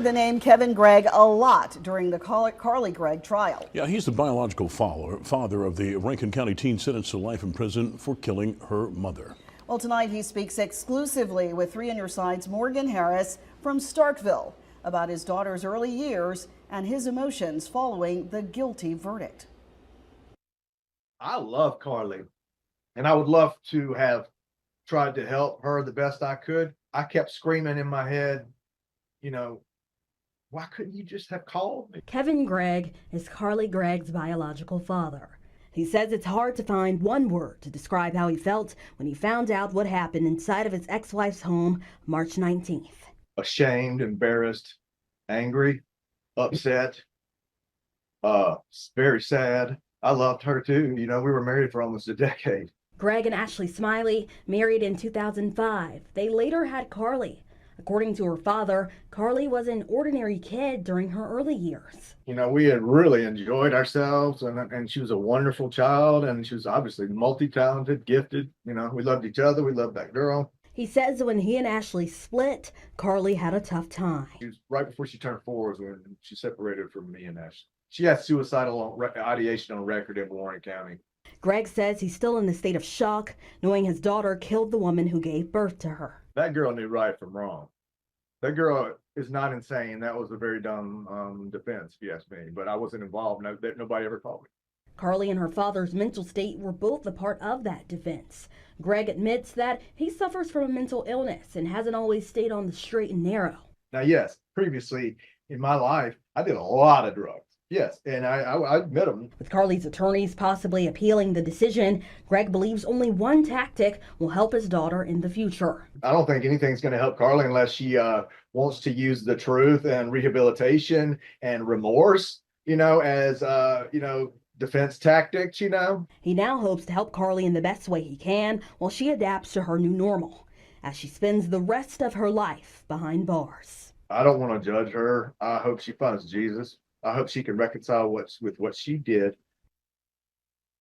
The name Kevin Gregg a lot during the Carly Gregg trial. Yeah, he's the biological father of the Rankin County teen sentenced to life in prison for killing her mother. Well, tonight he speaks exclusively with 3 on Your Side's Morgan Harris from Starkville about his daughter's early years and his emotions following the guilty verdict. I love Carly, and I would love to have tried to help her the best I could. I kept screaming in my head, you know, why couldn't you just have called me? Kevin Gregg is Carly Gregg's biological father. He says it's hard to find one word to describe how he felt when he found out what happened inside of his ex-wife's home March 19th. Ashamed, embarrassed, angry, upset, very sad. I loved her too. You know, we were married for almost a decade. Gregg and Ashley Smiley married in 2005. They later had Carly. According to her father, Carly was an ordinary kid during her early years. You know, we had really enjoyed ourselves, and she was a wonderful child, and she was obviously multi-talented, gifted. You know, we loved each other. We loved that girl. He says when he and Ashley split, Carly had a tough time. She was right before she turned 4 is when she separated from me and Ashley. She had suicidal ideation on record in Warren County. Gregg says he's still in a state of shock, knowing his daughter killed the woman who gave birth to her. That girl knew right from wrong. That girl is not insane. That was a very dumb defense, if you ask me. But I wasn't involved. Nobody ever called me. Carly and her father's mental state were both a part of that defense. Gregg admits that he suffers from a mental illness and hasn't always stayed on the straight and narrow. Now, yes, previously in my life, I did a lot of drugs. Yes, and I admit them. With Carly's attorneys possibly appealing the decision, Gregg believes only one tactic will help his daughter in the future. I don't think anything's going to help Carly unless she wants to use the truth and rehabilitation and remorse, you know, as, defense tactics, you know. He now hopes to help Carly in the best way he can while she adapts to her new normal as she spends the rest of her life behind bars. I don't want to judge her. I hope she finds Jesus. I hope she can reconcile with what she did